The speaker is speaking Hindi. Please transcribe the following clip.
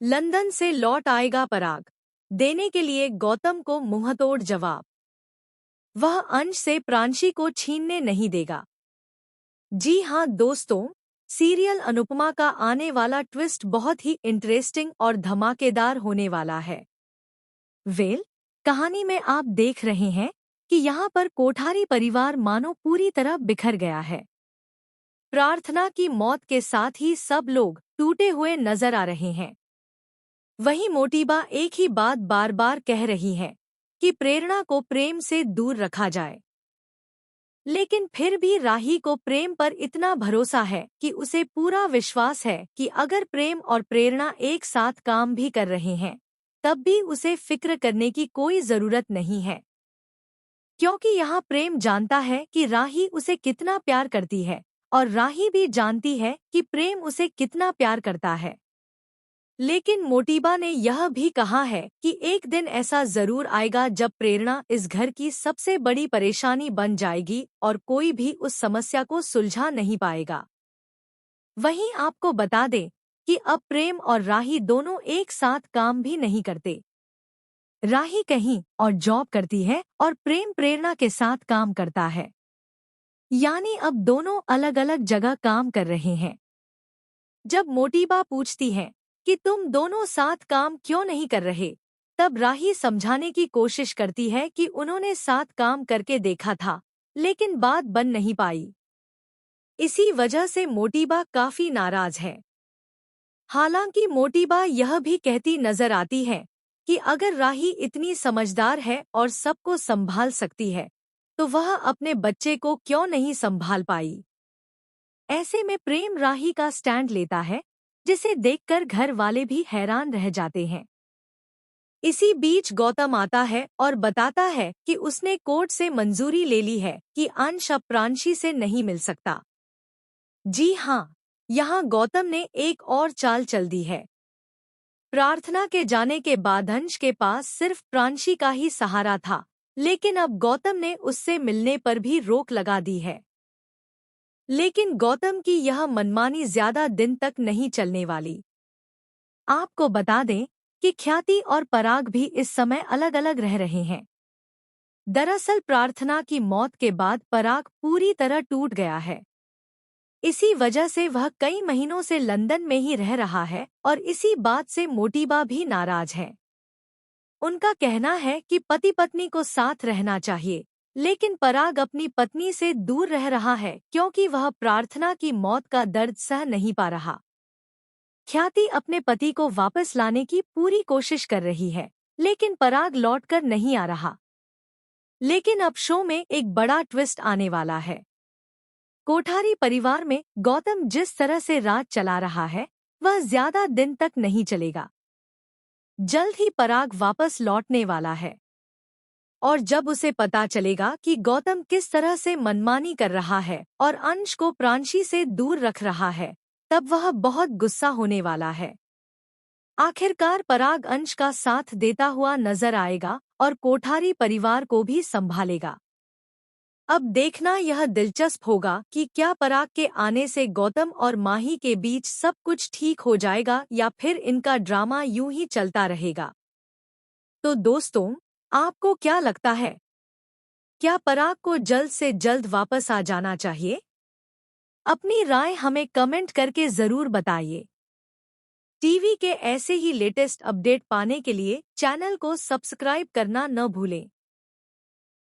लंदन से लौट आएगा पराग, देने के लिए गौतम को मुंहतोड़ जवाब। वह अंश से प्रांशी को छीनने नहीं देगा। जी हाँ दोस्तों, सीरियल अनुपमा का आने वाला ट्विस्ट बहुत ही इंटरेस्टिंग और धमाकेदार होने वाला है। कहानी में आप देख रहे हैं कि यहाँ पर कोठारी परिवार मानो पूरी तरह बिखर गया है। प्रार्थना की मौत के साथ ही सब लोग टूटे हुए नजर आ रहे हैं। वहीं मोटीबा एक ही बात बार बार कह रही है कि प्रेरणा को प्रेम से दूर रखा जाए। लेकिन फिर भी राही को प्रेम पर इतना भरोसा है कि उसे पूरा विश्वास है कि अगर प्रेम और प्रेरणा एक साथ काम भी कर रहे हैं तब भी उसे फिक्र करने की कोई जरूरत नहीं है, क्योंकि यहाँ प्रेम जानता है कि राही उसे कितना प्यार करती है और राही भी जानती है कि प्रेम उसे कितना प्यार करता है। लेकिन मोटीबा ने यह भी कहा है कि एक दिन ऐसा जरूर आएगा जब प्रेरणा इस घर की सबसे बड़ी परेशानी बन जाएगी और कोई भी उस समस्या को सुलझा नहीं पाएगा। वहीं आपको बता दें कि अब प्रेम और राही दोनों एक साथ काम भी नहीं करते। राही कहीं और जॉब करती है और प्रेम प्रेरणा के साथ काम करता है, यानी अब दोनों अलग अलग जगह काम कर रहे हैं। जब मोटीबा पूछती है कि तुम दोनों साथ काम क्यों नहीं कर रहे, तब राही समझाने की कोशिश करती है कि उन्होंने साथ काम करके देखा था लेकिन बात बन नहीं पाई। इसी वजह से मोटीबा काफी नाराज है। हालांकि मोटीबा यह भी कहती नजर आती है कि अगर राही इतनी समझदार है और सबको संभाल सकती है तो वह अपने बच्चे को क्यों नहीं संभाल पाई। ऐसे में प्रेम राही का स्टैंड लेता है, जिसे देखकर घर वाले भी हैरान रह जाते हैं। इसी बीच गौतम आता है और बताता है कि उसने कोर्ट से मंजूरी ले ली है कि अंश अब प्रांशी से नहीं मिल सकता। जी हाँ, यहाँ गौतम ने एक और चाल चल दी है। प्रार्थना के जाने के बाद अंश के पास सिर्फ प्रांशी का ही सहारा था, लेकिन अब गौतम ने उससे मिलने पर भी रोक लगा दी है। लेकिन गौतम की यह मनमानी ज्यादा दिन तक नहीं चलने वाली। आपको बता दें कि ख्याति और पराग भी इस समय अलग अलग रह रहे हैं। दरअसल प्रार्थना की मौत के बाद पराग पूरी तरह टूट गया है। इसी वजह से वह कई महीनों से लंदन में ही रह रहा है और इसी बात से मोटीबा भी नाराज है। उनका कहना है कि पति पत्नी को साथ रहना चाहिए, लेकिन पराग अपनी पत्नी से दूर रह रहा है क्योंकि वह प्रार्थना की मौत का दर्द सह नहीं पा रहा। ख्याति अपने पति को वापस लाने की पूरी कोशिश कर रही है, लेकिन पराग लौटकर नहीं आ रहा। लेकिन अब शो में एक बड़ा ट्विस्ट आने वाला है। कोठारी परिवार में गौतम जिस तरह से राज चला रहा है वह ज्यादा दिन तक नहीं चलेगा। जल्द ही पराग वापस लौटने वाला है और जब उसे पता चलेगा कि गौतम किस तरह से मनमानी कर रहा है और अंश को प्रांशी से दूर रख रहा है, तब वह बहुत गुस्सा होने वाला है। आखिरकार पराग अंश का साथ देता हुआ नजर आएगा और कोठारी परिवार को भी संभालेगा। अब देखना यह दिलचस्प होगा कि क्या पराग के आने से गौतम और माही के बीच सब कुछ ठीक हो जाएगा या फिर इनका ड्रामा यूं ही चलता रहेगा। तो दोस्तों, आपको क्या लगता है? क्या पराग को जल्द से जल्द वापस आ जाना चाहिए? अपनी राय हमें कमेंट करके जरूर बताइए। टीवी के ऐसे ही लेटेस्ट अपडेट पाने के लिए चैनल को सब्सक्राइब करना न भूलें।